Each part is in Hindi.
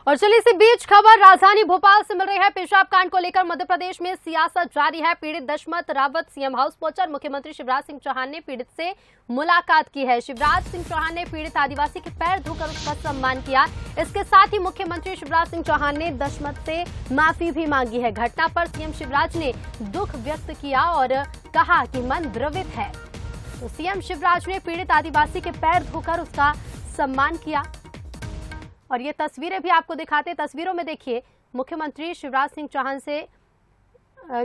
और चलिए इसी बीच खबर राजधानी भोपाल से मिल रही है। पेशाब कांड को लेकर मध्य प्रदेश में सियासत जारी है। पीड़ित दशमत रावत सीएम हाउस पहुंचा। मुख्यमंत्री शिवराज सिंह चौहान ने पीड़ित से मुलाकात की है। शिवराज सिंह चौहान ने पीड़ित आदिवासी के पैर धोकर उसका सम्मान किया। इसके साथ ही मुख्यमंत्री शिवराज सिंह चौहान ने दशमत से माफी भी मांगी है। घटना पर सीएम शिवराज ने दुख व्यक्त किया और कहा कि मन द्रवित है। तो सीएम शिवराज ने पीड़ित आदिवासी के पैर धोकर उसका सम्मान किया और ये तस्वीरें भी आपको दिखाते। तस्वीरों में देखिए मुख्यमंत्री शिवराज सिंह चौहान से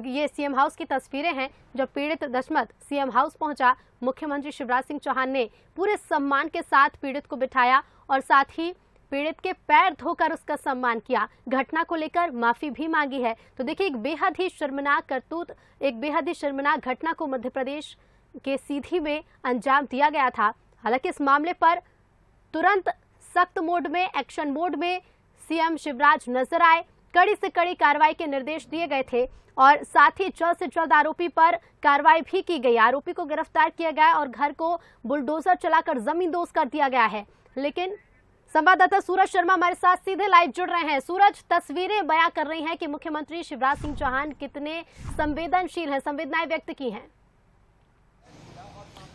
ये सीएम हाउस की तस्वीरें हैं। जब पीड़ित दशमत सीएम हाउस पहुंचा, मुख्यमंत्री शिवराज सिंह चौहान ने पूरे सम्मान के साथ पीड़ित को बिठाया और साथ ही पीड़ित के पैर धोकर उसका सम्मान किया। घटना को लेकर माफी भी मांगी है। तो देखिए एक बेहद ही शर्मनाक करतूत, एक बेहद ही शर्मनाक घटना को मध्य प्रदेश के सीधी में अंजाम दिया गया था। हालांकि इस मामले पर तुरंत सख्त मोड में, एक्शन मोड में सीएम शिवराज नजर आए। कड़ी से कड़ी कार्रवाई के निर्देश दिए गए थे और साथ ही जल्द से जल्द आरोपी पर कार्रवाई भी की गई। आरोपी को गिरफ्तार किया गया और घर को बुलडोजर चलाकर जमींदोज कर दिया गया है। लेकिन संवाददाता सूरज शर्मा हमारे साथ सीधे लाइव जुड़ रहे हैं। सूरज, तस्वीरें बयां कर रही हैं कि मुख्यमंत्री शिवराज सिंह चौहान कितने संवेदनशील हैं, संवेदनाएं व्यक्त की हैं।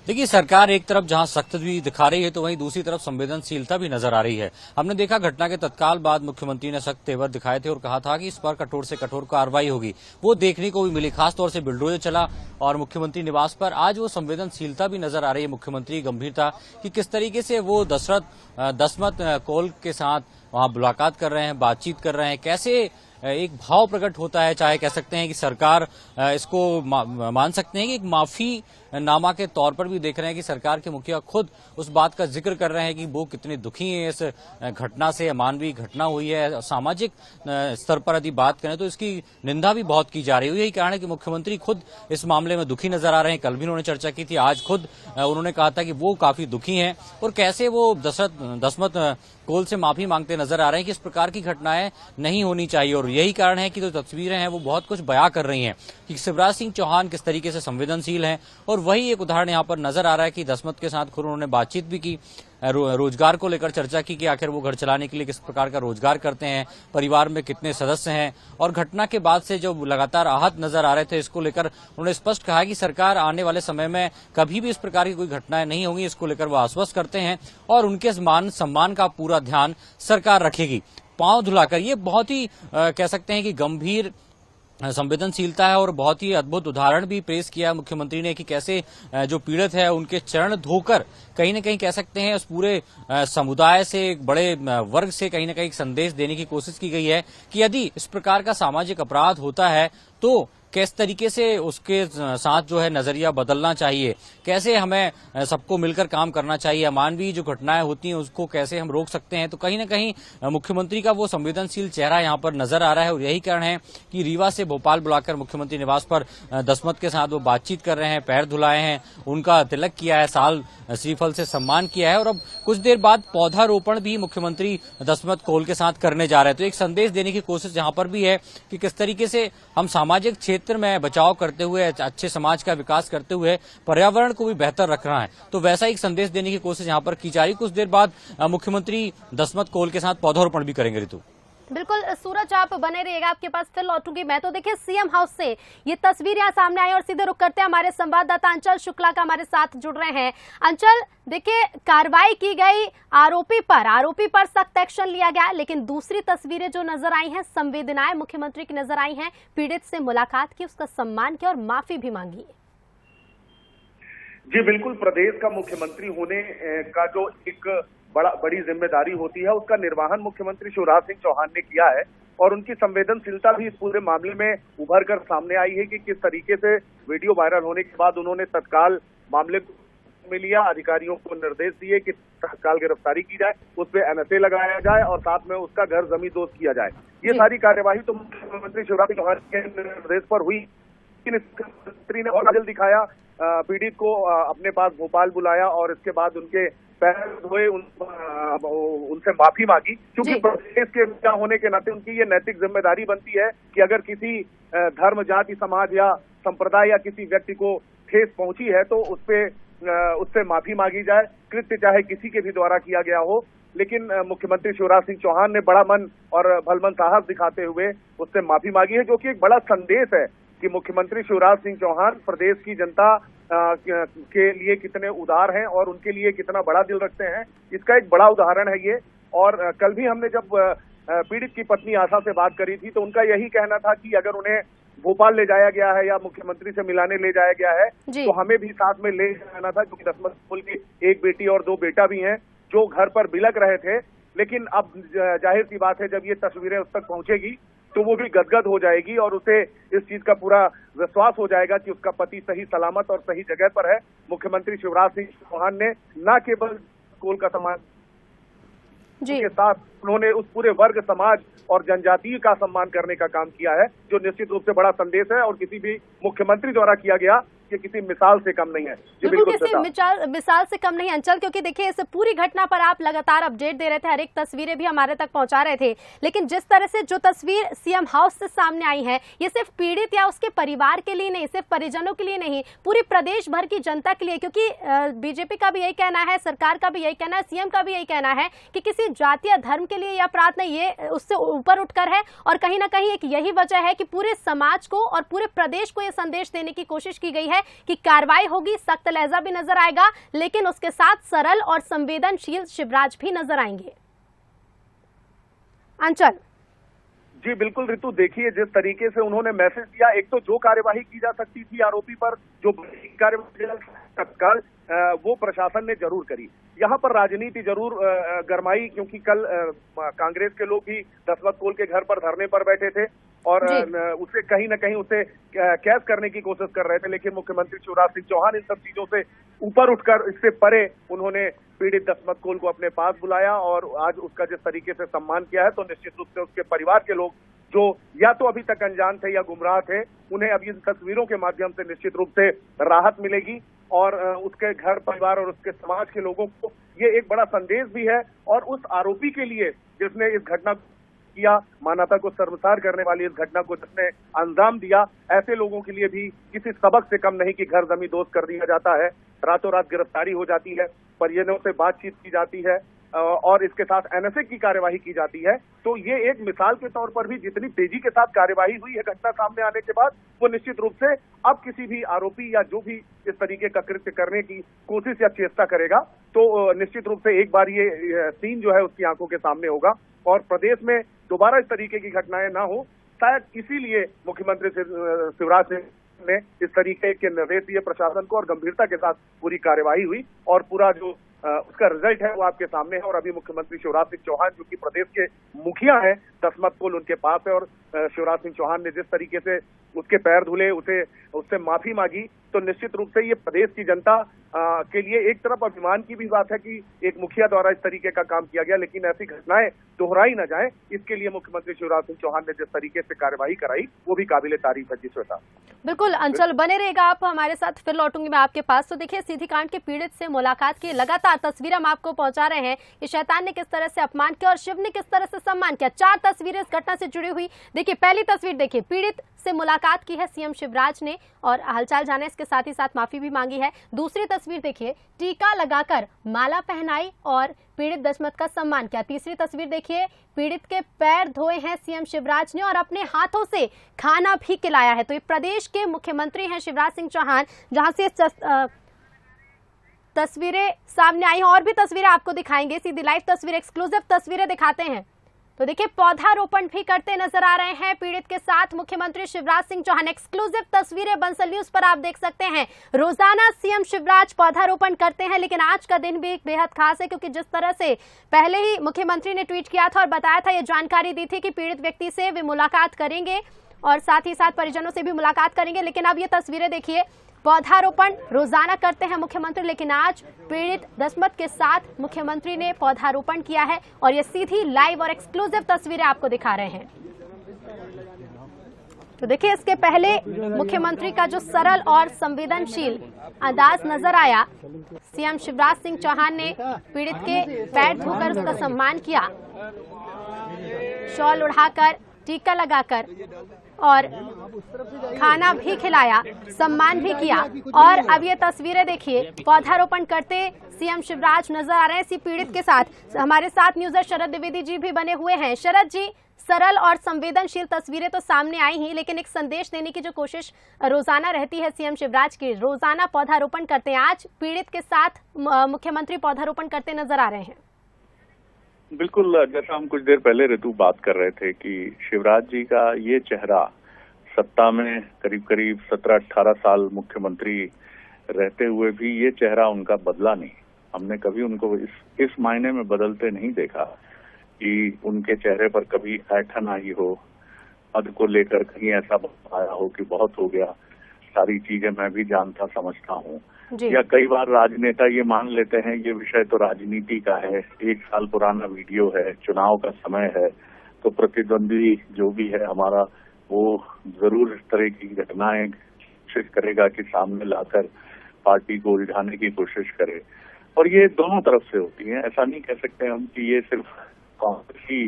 देखिए, सरकार एक तरफ जहां सख्त भी दिखा रही है तो वहीं दूसरी तरफ संवेदनशीलता भी नजर आ रही है। हमने देखा घटना के तत्काल बाद मुख्यमंत्री ने सख्त तेवर दिखाए थे और कहा था कि इस पर कठोर से कठोर कार्रवाई होगी। वो देखने को भी मिली, खासतौर से बुलडोजर चला और मुख्यमंत्री निवास पर आज वो संवेदनशीलता भी नजर आ रही है, मुख्यमंत्री की गंभीरता कि किस तरीके से वो दशमत कौल के साथ वहां मुलाकात कर रहे हैं, बातचीत कर रहे हैं। कैसे एक भाव प्रकट होता है, चाहे कह सकते हैं कि सरकार इसको मान सकते हैं कि एक माफी नामा के तौर पर भी देख रहे हैं कि सरकार के मुखिया खुद उस बात का जिक्र कर रहे हैं कि वो कितने दुखी हैं इस घटना से। अमानवीय घटना हुई है, सामाजिक स्तर पर यदि बात करें तो इसकी निंदा भी बहुत की जा रही है। यही कारण है कि मुख्यमंत्री खुद इस मामले में दुखी नजर आ रहे हैं। कल भी उन्होंने चर्चा की थी, आज खुद उन्होंने कहा था कि वो काफी दुखी हैं और कैसे वो दशमत कौल से माफी मांगते नजर आ रहे हैं कि इस प्रकार की घटनाएं नहीं होनी चाहिए। और यही कारण है कि जो तस्वीरें हैं वो बहुत कुछ बयां कर रही हैं कि शिवराज सिंह चौहान किस तरीके से संवेदनशील हैं। और वही एक उदाहरण यहां पर नजर आ रहा है कि दशमत के साथ खुद उन्होंने बातचीत भी की, रोजगार को लेकर चर्चा की कि आखिर वो घर चलाने के लिए किस प्रकार का रोजगार करते हैं, परिवार में कितने सदस्य हैं। और घटना के बाद से जो लगातार आहत नजर आ रहे थे, इसको लेकर उन्होंने स्पष्ट कहा कि सरकार आने वाले समय में कभी भी इस प्रकार की कोई घटनाएं नहीं होंगी, इसको लेकर वो आश्वस्त करते हैं और उनके मान सम्मान का पूरा ध्यान सरकार रखेगी। पांव धुलाकर, ये बहुत ही कह सकते हैं कि गंभीर संवेदनशीलता है और बहुत ही अद्भुत उदाहरण भी पेश किया मुख्यमंत्री ने कि कैसे जो पीड़ित है उनके चरण धोकर कहीं न कहीं कह सकते हैं उस पूरे समुदाय से, एक बड़े वर्ग से कहीं न कहीं एक संदेश देने की कोशिश की गई है कि यदि इस प्रकार का सामाजिक अपराध होता है तो किस तरीके से उसके साथ जो है नजरिया बदलना चाहिए, कैसे हमें सबको मिलकर काम करना चाहिए, अमानवीय जो घटनाएं होती हैं उसको कैसे हम रोक सकते हैं। तो कहीं न कहीं मुख्यमंत्री का वो संवेदनशील चेहरा यहां पर नजर आ रहा है और यही कारण है कि रीवा से भोपाल बुलाकर मुख्यमंत्री निवास पर दशमत के साथ वो बातचीत कर रहे हैं, पैर धुलाए हैं, उनका तिलक किया है, साल श्रीफल से सम्मान किया है और अब कुछ देर बाद पौधारोपण भी मुख्यमंत्री दशमत कौल के साथ करने जा रहे हैं। तो एक संदेश देने की कोशिश यहां पर भी है कि किस तरीके से हम सामाजिक क्षेत्र में बचाव करते हुए, अच्छे समाज का विकास करते हुए पर्यावरण को भी बेहतर रखना है। तो वैसा एक संदेश देने की कोशिश यहां पर की जा रही। कुछ देर बाद मुख्यमंत्री दशमत कौल के साथ पौधारोपण भी करेंगे। ऋतु, बिल्कुल सूरज, आप बने रहिएगा, आपके पास फिर लौटूंगी मैं। तो देखिए सीएम हाउस से ये तस्वीर यहाँ सामने आई और सीधे रुक करते हैं हमारे संवाददाता अंचल शुक्ला का हमारे साथ जुड़ रहे हैं। अंचल, देखिए कार्रवाई की गई आरोपी पर सख्त एक्शन लिया गया, लेकिन दूसरी तस्वीरें जो नजर आई हैं, संवेदनाएं मुख्यमंत्री की नजर आई हैं। पीड़ित से मुलाकात की, उसका सम्मान किया और माफी भी मांगी। जी बिल्कुल, प्रदेश का मुख्यमंत्री होने का जो एक बड़ी जिम्मेदारी होती है उसका निर्वहन मुख्यमंत्री शिवराज सिंह चौहान ने किया है और उनकी संवेदनशीलता भी इस पूरे मामले में उभर कर सामने आई है कि किस तरीके से वीडियो वायरल होने के बाद उन्होंने तत्काल मामले में लिया, अधिकारियों को निर्देश दिए कि तत्काल गिरफ्तारी की जाए, उस पर एनएसए लगाया जाए और साथ में उसका घर जमींदोज किया जाए। ये सारी कार्यवाही तो मुख्यमंत्री शिवराज सिंह चौहान के निर्देश पर हुई, लेकिन मुख्यमंत्री ने और जल्द दिखाया, पीड़ित को अपने पास भोपाल बुलाया और इसके बाद उनके पैर धोए, उनसे माफी मांगी। क्योंकि प्रदेश के नेता होने के नाते उनकी ये नैतिक जिम्मेदारी बनती है कि अगर किसी धर्म, जाति, समाज या संप्रदाय या किसी व्यक्ति को ठेस पहुंची है तो उससे माफी मांगी जाए। कृत्य चाहे किसी के भी द्वारा किया गया हो, लेकिन मुख्यमंत्री शिवराज सिंह चौहान ने बड़ा मन और भलमन साहस दिखाते हुए उससे माफी मांगी है, जो कि एक बड़ा संदेश है कि मुख्यमंत्री शिवराज सिंह चौहान प्रदेश की जनता के लिए कितने उदार हैं और उनके लिए कितना बड़ा दिल रखते हैं। इसका एक बड़ा उदाहरण है ये। और कल भी हमने जब पीड़ित की पत्नी आशा से बात करी थी तो उनका यही कहना था कि अगर उन्हें भोपाल ले जाया गया है या मुख्यमंत्री से मिलाने ले जाया गया है तो हमें भी साथ में ले जाना था, क्योंकि दसमत कुल की एक बेटी और 2 बेटा भी हैं जो घर पर बिलक रहे थे। लेकिन अब जाहिर सी बात है, जब ये तस्वीरें उस तक पहुंचेगी तो वो भी गदगद हो जाएगी और उसे इस चीज का पूरा विश्वास हो जाएगा कि उसका पति सही सलामत और सही जगह पर है। मुख्यमंत्री शिवराज सिंह चौहान ने न केवल कोल का सम्मान के साथ उन्होंने उस पूरे वर्ग, समाज और जनजातीय का सम्मान करने का काम किया है, जो निश्चित रूप से बड़ा संदेश है और किसी भी मुख्यमंत्री द्वारा किया गया कि किसी मिसाल से कम नहीं है। बिल्कुल किसी मिसाल से कम नहीं अंचल, क्योंकि देखिए इस पूरी घटना पर आप लगातार अपडेट दे रहे थे, हर एक तस्वीरें भी हमारे तक पहुंचा रहे थे, लेकिन जिस तरह से जो तस्वीर सीएम हाउस से सामने आई है, ये सिर्फ पीड़ित या उसके परिवार के लिए नहीं, सिर्फ परिजनों के लिए नहीं, पूरी प्रदेश भर की जनता के लिए, क्योंकि बीजेपी का भी यही कहना है, सरकार का भी यही कहना है, सीएम का भी यही कहना है कि किसी जाति या धर्म के लिए यह अपराध नहीं, ये उससे ऊपर उठकर है। और कहीं ना कहीं एक यही वजह है कि पूरे समाज को और पूरे प्रदेश को यह संदेश देने की कोशिश की गई है कि कार्रवाई होगी, सख्त लहजा भी नजर आएगा, लेकिन उसके साथ सरल और संवेदनशील शिवराज भी नजर आएंगे। अंचल जी बिल्कुल ऋतु, देखिए जिस तरीके से उन्होंने मैसेज दिया, एक तो जो कार्यवाही की जा सकती थी आरोपी पर, जो कार्यवाही तत्काल वो प्रशासन ने जरूर करी। यहाँ पर राजनीति जरूर गरमाई, क्योंकि कल कांग्रेस के लोग भी दसमत कोल के घर पर धरने पर बैठे थे और उसे कहीं ना कहीं उसे कैद करने की कोशिश कर रहे थे, लेकिन मुख्यमंत्री शिवराज सिंह चौहान इन सब चीजों से ऊपर उठकर, इससे परे उन्होंने पीड़ित दसमत कोल को अपने पास बुलाया और आज उसका जिस तरीके से सम्मान किया है, तो निश्चित रूप से उसके परिवार के लोग जो या तो अभी तक अनजान थे या गुमराह थे, उन्हें अब इन तस्वीरों के माध्यम से निश्चित रूप से राहत मिलेगी और उसके घर परिवार और उसके समाज के लोगों को ये एक बड़ा संदेश भी है। और उस आरोपी के लिए जिसने इस घटना किया, मानवता को शर्मसार करने वाली इस घटना को जिसने अंजाम दिया, ऐसे लोगों के लिए भी किसी सबक से कम नहीं कि घर जमी दोस्त कर दिया जाता है, रातों रात गिरफ्तारी हो जाती है, परिजनों से बातचीत की जाती है और इसके साथ एनएसए की कार्यवाही की जाती है। तो ये एक मिसाल के तौर पर भी जितनी तेजी के साथ कार्यवाही हुई है घटना सामने आने के बाद, वो निश्चित रूप से अब किसी भी आरोपी या जो भी इस तरीके का कृत्य करने की कोशिश या चेष्टा करेगा तो निश्चित रूप से एक बार ये सीन जो है उसकी आंखों के सामने होगा और प्रदेश में दोबारा इस तरीके की घटनाएं ना हो। शायद इसीलिए मुख्यमंत्री शिवराज सिंह ने इस तरीके के निर्देश दिए प्रशासन को और गंभीरता के साथ पूरी कार्यवाही हुई और पूरा जो उसका रिजल्ट है वो आपके सामने है। और अभी मुख्यमंत्री शिवराज सिंह चौहान जो कि प्रदेश के मुखिया हैं, दसमत कोल उनके पास है और शिवराज सिंह चौहान ने जिस तरीके से उसके पैर धुले, उससे माफी मांगी, तो निश्चित रूप से ये प्रदेश की जनता के लिए एक तरफ अभिमान की भी बात है कि एक मुखिया द्वारा इस तरीके का काम किया गया, लेकिन ऐसी घटनाएं दोहराई न जाए, इसके लिए मुख्यमंत्री शिवराज सिंह चौहान ने जिस तरीके से कार्यवाही कराई वो भी काबिले तारीफ है। जी श्वेता, बिल्कुल अंचल बने रहेगा आप हमारे साथ, फिर लौटूंगी मैं आपके पास। तो देखिए सीधी कांड के पीड़ित से मुलाकात की लगातार तस्वीरें हम आपको पहुंचा रहे हैं कि शैतान ने किस तरह से अपमान किया और शिव ने किस तरह से सम्मान किया। 4 तस्वीरें इस घटना से जुड़ी हुई। देखिए पहली तस्वीर देखिए, पीड़ित से मुलाकात की है सीएम शिवराज ने और हालचाल जाने इसके साथ ही साथ माफी भी मांगी है। दूसरी तस्वीर देखिए, टीका लगाकर माला पहनाई और पीड़ित दसमत का सम्मान किया। तीसरी तस्वीर देखिए, पीड़ित के पैर धोए हैं सीएम शिवराज ने और अपने हाथों से खाना भी खिलाया है। तो ये प्रदेश के मुख्यमंत्री हैं शिवराज सिंह चौहान, जहां से तस्वीरें सामने आई हैं। और भी तस्वीरें आपको दिखाएंगे, सीधी लाइव तस्वीर, एक्सक्लूसिव तस्वीरें दिखाते हैं। तो देखिए पौधारोपण भी करते नजर आ रहे हैं पीड़ित के साथ मुख्यमंत्री शिवराज सिंह चौहान। एक्सक्लूसिव तस्वीरें बंसल न्यूज पर आप देख सकते हैं। रोजाना सीएम शिवराज पौधारोपण करते हैं, लेकिन आज का दिन भी एक बेहद खास है, क्योंकि जिस तरह से पहले ही मुख्यमंत्री ने ट्वीट किया था और बताया था, ये जानकारी दी थी कि पीड़ित व्यक्ति से वे मुलाकात करेंगे और साथ ही साथ परिजनों से भी मुलाकात करेंगे। लेकिन अब ये तस्वीरें देखिए, पौधारोपण रोजाना करते हैं मुख्यमंत्री, लेकिन आज पीड़ित दसमत के साथ मुख्यमंत्री ने पौधारोपण किया है और ये सीधी लाइव और एक्सक्लूसिव तस्वीरें आपको दिखा रहे हैं। तो देखिए इसके पहले मुख्यमंत्री का जो सरल और संवेदनशील अंदाज नजर आया, सीएम शिवराज सिंह चौहान ने पीड़ित के पैर धोकर उसका सम्मान किया, शॉल उड़ाकर टीका लगाकर और खाना भी खिलाया, सम्मान भी किया। और अब ये तस्वीरें देखिए, पौधारोपण करते सीएम शिवराज नजर आ रहे हैं इसी पीड़ित के साथ। हमारे साथ न्यूज़र शरद द्विवेदी जी भी बने हुए हैं। शरद जी, सरल और संवेदनशील तस्वीरें तो सामने आई ही, लेकिन एक संदेश देने की जो कोशिश रोजाना रहती है सीएम शिवराज की, रोजाना पौधारोपण करते हैं, आज पीड़ित के साथ मुख्यमंत्री पौधारोपण करते नजर आ रहे हैं। बिल्कुल, जैसा हम कुछ देर पहले ऋतु बात कर रहे थे कि शिवराज जी का ये चेहरा सत्ता में करीब करीब 17-18 साल मुख्यमंत्री रहते हुए भी ये चेहरा उनका बदला नहीं। हमने कभी उनको इस मायने में बदलते नहीं देखा कि उनके चेहरे पर कभी ऐंठन आई हो, पद को लेकर कहीं ऐसा आया हो कि बहुत हो गया, सारी चीजें मैं भी जानता समझता हूँ। या कई बार राजनेता ये मान लेते हैं ये विषय तो राजनीति का है, 1 साल पुराना वीडियो है, चुनाव का समय है, तो प्रतिद्वंदी जो भी है हमारा वो जरूर इस तरह की घटनाएं कोशिश करेगा कि सामने लाकर पार्टी को उलझाने की कोशिश करे। और ये दोनों तरफ से होती है, ऐसा नहीं कह सकते हम कि ये सिर्फ कांग्रेसी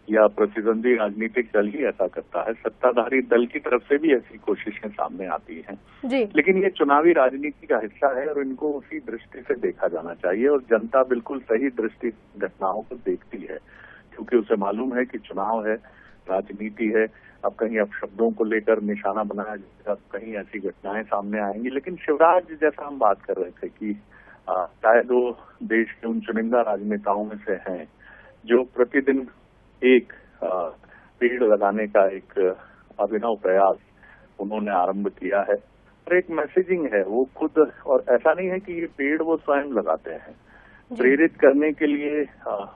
या प्रतिद्वंदी राजनीतिक दल ही ऐसा करता है, सत्ताधारी दल की तरफ से भी ऐसी कोशिशें सामने आती हैं। लेकिन ये चुनावी राजनीति का हिस्सा है और इनको उसी दृष्टि से देखा जाना चाहिए और जनता बिल्कुल सही दृष्टि घटनाओं को देखती है, क्योंकि उसे मालूम है कि चुनाव है, राजनीति है। अब कहीं अपशब्दों को लेकर निशाना बनाया जाएगा, कहीं ऐसी घटनाएं सामने आएंगी। लेकिन शिवराज जैसा हम बात कर रहे थे कि शायद वो देश के उन चुनिंदा राजनेताओं में से हैं जो प्रतिदिन एक पेड़ लगाने का एक अभिनव प्रयास उन्होंने आरंभ किया है और एक मैसेजिंग है वो खुद। और ऐसा नहीं है कि ये पेड़ वो स्वयं लगाते हैं, प्रेरित करने के लिए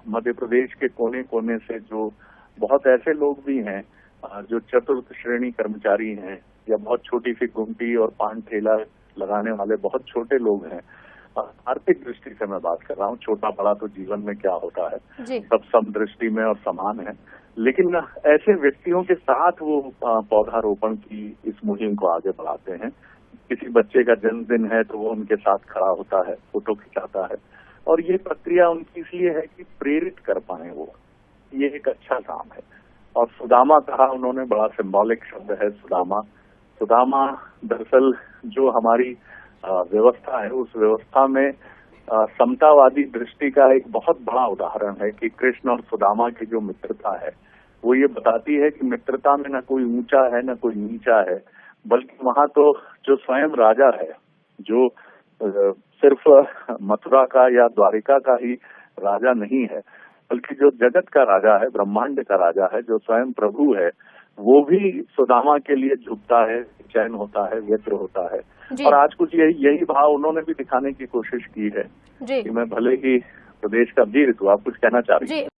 मध्य प्रदेश के कोने कोने से जो बहुत ऐसे लोग भी हैं जो चतुर्थ श्रेणी कर्मचारी हैं या बहुत छोटी सी गुमटी और पान ठेला लगाने वाले बहुत छोटे लोग हैं। आर्थिक दृष्टि से मैं बात कर रहा हूँ, छोटा बड़ा तो जीवन में क्या होता है, सब सम दृष्टि में और समान है। लेकिन ऐसे व्यक्तियों के साथ वो पौधारोपण की इस मुहिम को आगे बढ़ाते हैं। किसी बच्चे का जन्मदिन है तो वो उनके साथ खड़ा होता है, फोटो खिंचाता है और ये प्रक्रिया उनकी इसलिए है कि प्रेरित कर पाए वो, ये एक अच्छा काम है। और सुदामा कहा उन्होंने, बड़ा सिंबॉलिक शब्द है सुदामा। सुदामा दरअसल जो हमारी व्यवस्था है उस व्यवस्था में समतावादी दृष्टि का एक बहुत बड़ा उदाहरण है कि कृष्ण और सुदामा की जो मित्रता है वो ये बताती है कि मित्रता में न कोई ऊंचा है न कोई नीचा है, बल्कि वहां तो जो स्वयं राजा है, जो सिर्फ मथुरा का या द्वारिका का ही राजा नहीं है, बल्कि जो जगत का राजा है, ब्रह्मांड का राजा है, जो स्वयं प्रभु है, वो भी सुदामा के लिए झुकता है, चैन होता है, व्यग्र होता है। और आज कुछ यही भाव उन्होंने भी दिखाने की कोशिश की है कि मैं भले ही प्रदेश का वीर हूँ। आप कुछ कहना चाह रही हैं?